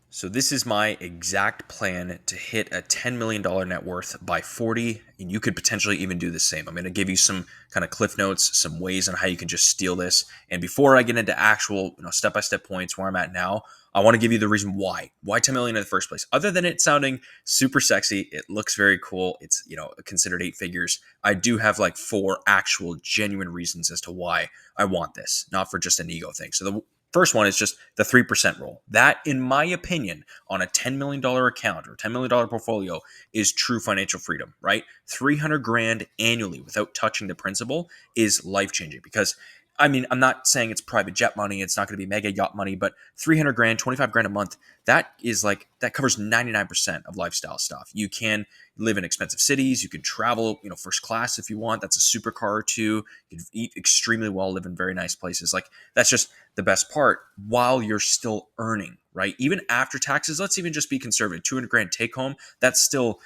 So this is my exact plan to hit a $10 million net worth by 40, and you could potentially even do the same. I'm going to give you some kind of cliff notes, some ways on how you can just steal this. And before I get into actual, step-by-step points where I'm at now, I want to give you the reason why. Why 10 million in the first place? Other than it sounding super sexy, it looks very cool. It's, considered 8 figures. I do have like 4 actual genuine reasons as to why I want this, not for just an ego thing. So the first one is just the 3% rule. That, in my opinion, on a $10 million account or $10 million portfolio is true financial freedom, right? 300 grand annually without touching the principal is life-changing because I'm not saying it's private jet money. It's not going to be mega yacht money, but 300 grand, 25 grand a month, that covers 99% of lifestyle stuff. You can live in expensive cities. You can travel, first class if you want. That's a supercar too. You can eat extremely well, live in very nice places. Like that's just the best part while you're still earning, right? Even after taxes, let's even just be conservative, 200 grand take home. That's still,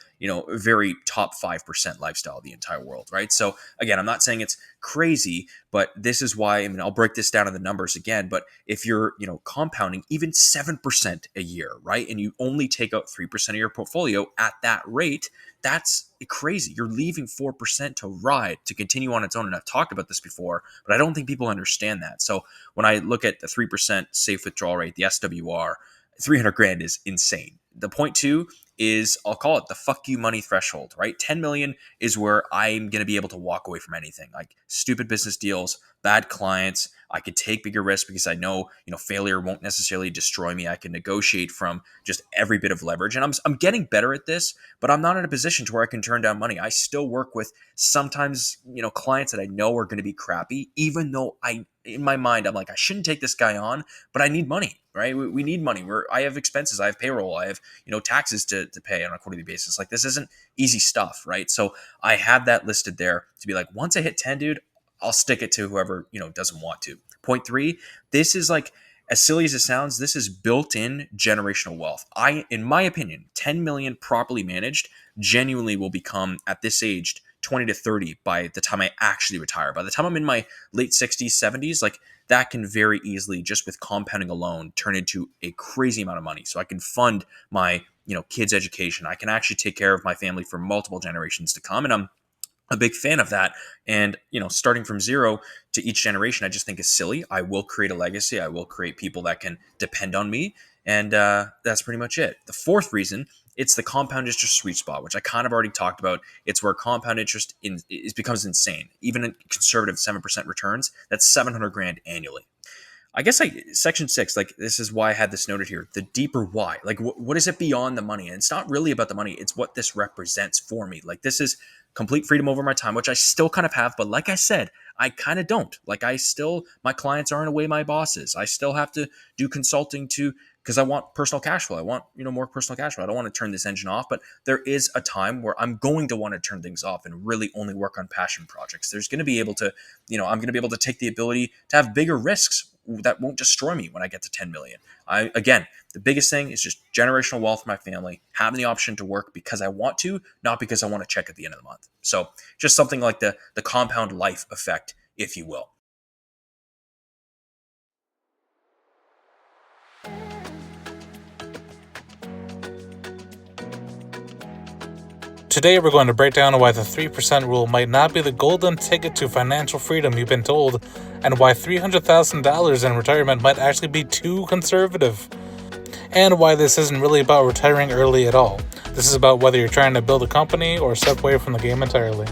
very top 5% lifestyle of the entire world, right? So again, I'm not saying it's crazy, but this is why, I'll break this down in the numbers again, but if you're, compounding even 7% a year, right? And you only take out 3% of your portfolio at that rate, that's crazy. You're leaving 4% to ride, to continue on its own. And I've talked about this before, but I don't think people understand that. So when I look at the 3% safe withdrawal rate, the SWR, 300 grand is insane. The point two is, I'll call it the fuck you money threshold, right? 10 million is where I'm going to be able to walk away from anything like stupid business deals, bad clients. I could take bigger risks because I know, failure won't necessarily destroy me. I can negotiate from just every bit of leverage. And I'm getting better at this, but I'm not in a position to where I can turn down money. I still work with sometimes, clients that I know are going to be crappy, even though in my mind, I'm like, I shouldn't take this guy on, but I need money, right? We need money. I have expenses. I have payroll. I have, taxes to pay on a quarterly basis. Like this isn't easy stuff, right? So I have that listed there to be like, once I hit 10, dude, I'll stick it to whoever, doesn't want to. Point three, this is like, as silly as it sounds, this is built-in generational wealth. In my opinion, 10 million properly managed genuinely will become, at this age, 20 to 30 by the time I actually retire. By the time I'm in my late 60s, 70s, like that can very easily, just with compounding alone, turn into a crazy amount of money. So I can fund my, kids' education. I can actually take care of my family for multiple generations to come. And I'm a big fan of that. And, starting from zero to each generation, I just think is silly. I will create a legacy. I will create people that can depend on me. And that's pretty much it. The fourth reason, it's the compound interest sweet spot, which I kind of already talked about. It's where compound interest becomes insane. Even in conservative 7% returns, that's 700 grand annually. I guess section 6, like this is why I had this noted here, the deeper why. Like what is it beyond the money? And it's not really about the money. It's what this represents for me. Like this is complete freedom over my time, which I still kind of have. But like I said, I kind of don't. Like my clients aren't away my bosses. I still have to do consulting because I want personal cash flow. I want, more personal cash flow. I don't want to turn this engine off, but there is a time where I'm going to want to turn things off and really only work on passion projects. There's going to be able to, I'm going to be able to take the ability to have bigger risks that won't destroy me when I get to 10 million. Again, the biggest thing is just generational wealth for my family, having the option to work because I want to, not because I want to check at the end of the month. So just something like the compound life effect, if you will. Today we're going to break down why the 3% rule might not be the golden ticket to financial freedom you've been told, and why $300,000 in retirement might actually be too conservative, and why this isn't really about retiring early at all. This is about whether you're trying to build a company or step away from the game entirely.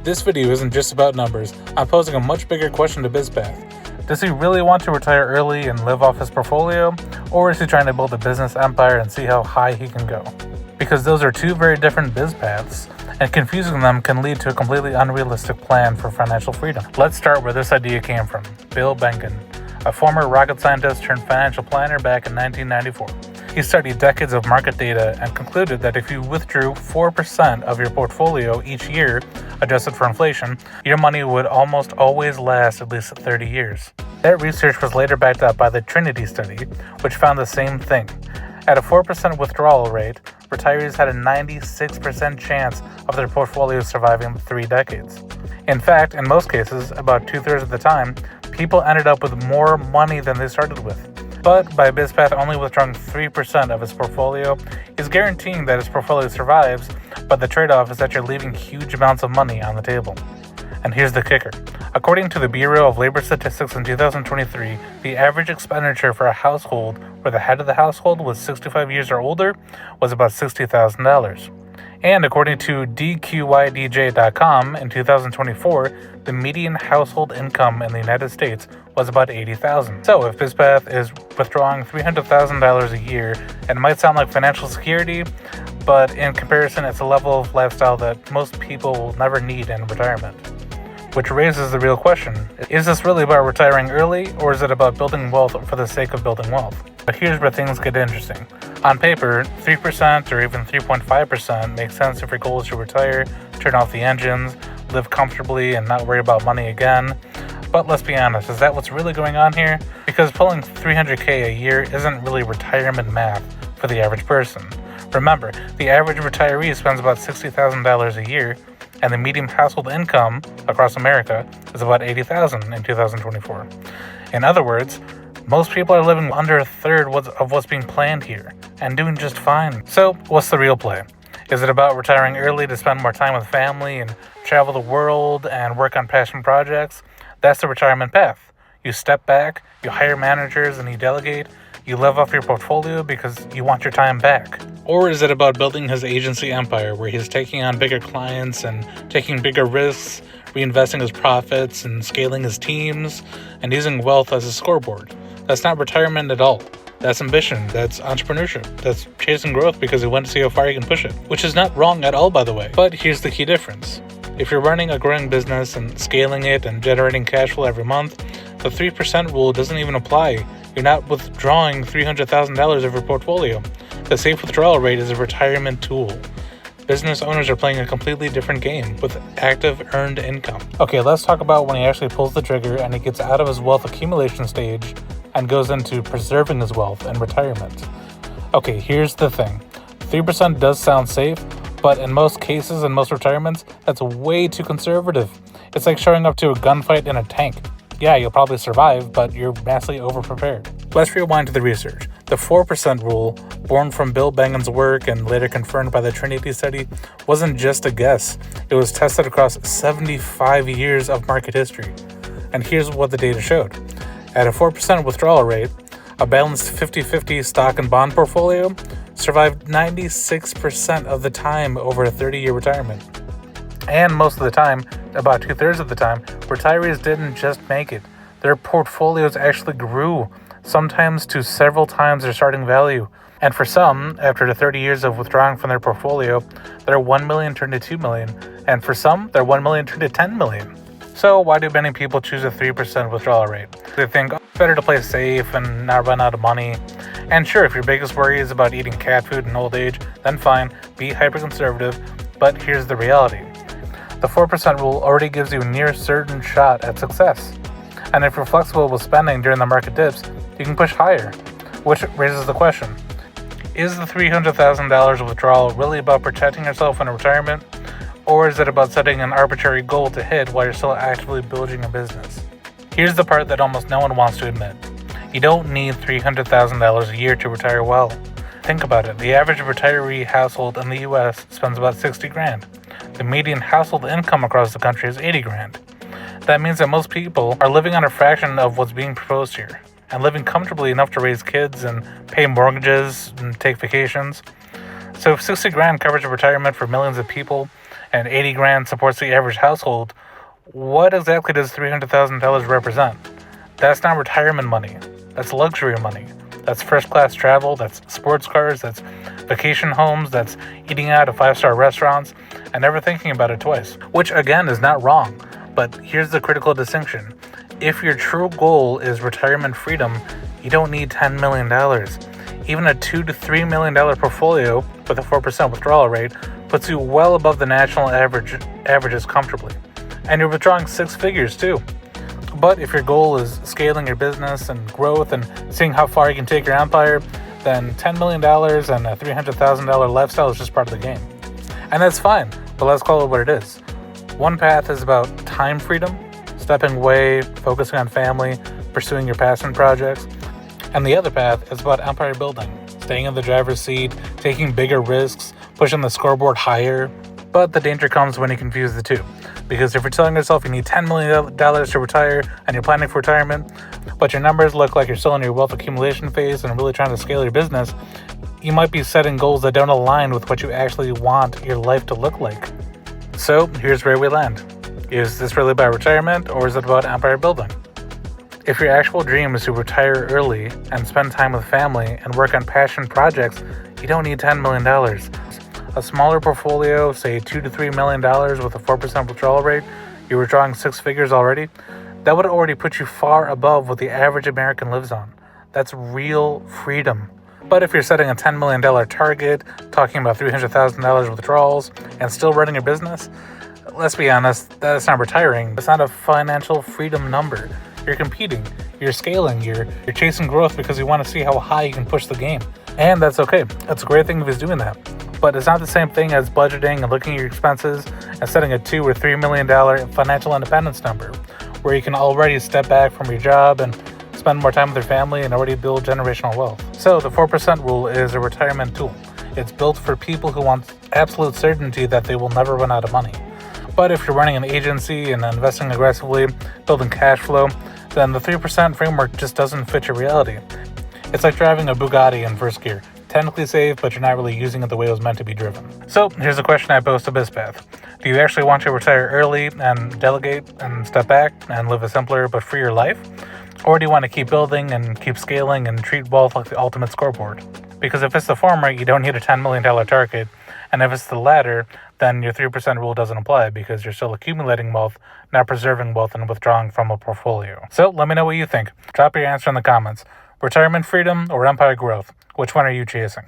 This video isn't just about numbers. I'm posing a much bigger question to BizPath. Does he really want to retire early and live off his portfolio, or is he trying to build a business empire and see how high he can go? Because those are two very different biz paths, and confusing them can lead to a completely unrealistic plan for financial freedom. Let's start where this idea came from. Bill Bengen, a former rocket scientist turned financial planner back in 1994. He studied decades of market data and concluded that if you withdrew 4% of your portfolio each year, adjusted for inflation, your money would almost always last at least 30 years. That research was later backed up by the Trinity study, which found the same thing. At a 4% withdrawal rate, retirees had a 96% chance of their portfolio surviving 3 decades. In fact, in most cases, about 2/3 of the time, people ended up with more money than they started with. But by BizPath only withdrawing 3% of his portfolio, he's guaranteeing that his portfolio survives, but the trade-off is that you're leaving huge amounts of money on the table. And here's the kicker. According to the Bureau of Labor Statistics in 2023, the average expenditure for a household where the head of the household was 65 years or older was about $60,000. And according to DQYDJ.com, in 2024, the median household income in the United States was about $80,000. So if BizPath is withdrawing $300,000 a year, it might sound like financial security, but in comparison, it's a level of lifestyle that most people will never need in retirement. Which raises the real question, is this really about retiring early, or is it about building wealth for the sake of building wealth? But here's where things get interesting. On paper, 3% or even 3.5% makes sense if your goal is to retire, turn off the engines, live comfortably, and not worry about money again. But let's be honest, is that what's really going on here? Because pulling $300K a year isn't really retirement math for the average person. Remember, the average retiree spends about $60,000 a year, and the median household income across America is about $80,000 in 2024. In other words, most people are living under a third of what's being planned here, and doing just fine. So, what's the real play? Is it about retiring early to spend more time with family and travel the world and work on passion projects? That's the retirement path. You step back, you hire managers, and you delegate. You live off your portfolio because you want your time back. Or is it about building his agency empire where he's taking on bigger clients and taking bigger risks, reinvesting his profits and scaling his teams, and using wealth as a scoreboard? That's not retirement at all. That's ambition, that's entrepreneurship, that's chasing growth because he wants to see how far he can push it. Which is not wrong at all, by the way. But here's the key difference. If you're running a growing business and scaling it and generating cash flow every month, the 3% rule doesn't even apply. You're not withdrawing $300,000 of your portfolio. The safe withdrawal rate is a retirement tool. Business owners are playing a completely different game with active earned income. Okay, let's talk about when he actually pulls the trigger and he gets out of his wealth accumulation stage and goes into preserving his wealth and retirement. Okay, here's the thing. 3% does sound safe, but in most cases and most retirements, that's way too conservative. It's like showing up to a gunfight in a tank. Yeah, you'll probably survive, but you're massively overprepared. Let's rewind to the research. The 4% rule, born from Bill Bengen's work and later confirmed by the Trinity study, wasn't just a guess. It was tested across 75 years of market history. And here's what the data showed. At a 4% withdrawal rate, a balanced 50-50 stock and bond portfolio survived 96% of the time over a 30-year retirement. And most of the time, about 2/3 of the time, retirees didn't just make it. Their portfolios actually grew, sometimes to several times their starting value. And for some, after the 30 years of withdrawing from their portfolio, their $1 million turned to $2 million. And for some, their $1 million turned to $10 million. So why do many people choose a 3% withdrawal rate? They think, it's better to play safe and not run out of money. And sure, if your biggest worry is about eating cat food in old age, then fine, be hyper-conservative. But here's the reality. The 4% rule already gives you a near certain shot at success. And if you're flexible with spending during the market dips, you can push higher. Which raises the question, is the $300,000 withdrawal really about protecting yourself in retirement? Or is it about setting an arbitrary goal to hit while you're still actively building a business? Here's the part that almost no one wants to admit. You don't need $300,000 a year to retire well. Think about it. The average retiree household in the US spends about $60,000. The median household income across the country is $80,000. That means that most people are living on a fraction of what's being proposed here, and living comfortably enough to raise kids and pay mortgages and take vacations. So if $60,000 covers retirement for millions of people, and $80,000 supports the average household, what exactly does $300,000 represent? That's not retirement money. That's luxury money. That's first-class travel, that's sports cars, that's vacation homes, that's eating out at 5-star restaurants, and never thinking about it twice. Which, again, is not wrong. But here's the critical distinction. If your true goal is retirement freedom, you don't need $10 million. Even a $2 to $3 million portfolio with a 4% withdrawal rate puts you well above the national averages comfortably. And you're withdrawing six figures too. But if your goal is scaling your business and growth and seeing how far you can take your empire, then $10 million and a $300,000 lifestyle is just part of the game. And that's fine, but let's call it what it is. One path is about time freedom, stepping away, focusing on family, pursuing your passion projects. And the other path is about empire building, staying in the driver's seat, taking bigger risks, pushing the scoreboard higher. But the danger comes when you confuse the two. Because if you're telling yourself you need $10 million to retire and you're planning for retirement, but your numbers look like you're still in your wealth accumulation phase and really trying to scale your business, you might be setting goals that don't align with what you actually want your life to look like. So here's where we land. Is this really about retirement, or is it about empire building? If your actual dream is to retire early and spend time with family and work on passion projects, you don't need $10 million. A smaller portfolio, say $2 to $3 million with a 4% withdrawal rate, you're withdrawing six figures already, that would already put you far above what the average American lives on. That's real freedom. But if you're setting a $10 million target, talking about $300,000 withdrawals, and still running a business, let's be honest, that's not retiring. It's not a financial freedom number. You're competing, you're scaling, you're chasing growth because you want to see how high you can push the game. And that's okay. That's a great thing if he's doing that. But it's not the same thing as budgeting and looking at your expenses and setting a $2 or $3 million financial independence number, where you can already step back from your job and spend more time with your family and already build generational wealth. So the 4% rule is a retirement tool. It's built for people who want absolute certainty that they will never run out of money. But if you're running an agency and investing aggressively, building cash flow, then the 3% framework just doesn't fit your reality. It's like driving a Bugatti in first gear. Technically safe, but you're not really using it the way it was meant to be driven. So here's a question I posed to BizPath. Do you actually want to retire early and delegate and step back and live a simpler but freer life? Or do you want to keep building and keep scaling and treat wealth like the ultimate scoreboard? Because if it's the former, you don't need a $10 million target. And if it's the latter, then your 3% rule doesn't apply because you're still accumulating wealth, not preserving wealth and withdrawing from a portfolio. So let me know what you think. Drop your answer in the comments. Retirement freedom or empire growth? Which one are you chasing?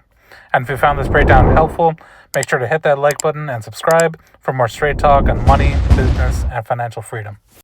And if you found this breakdown helpful, make sure to hit that like button and subscribe for more straight talk on money, business, and financial freedom.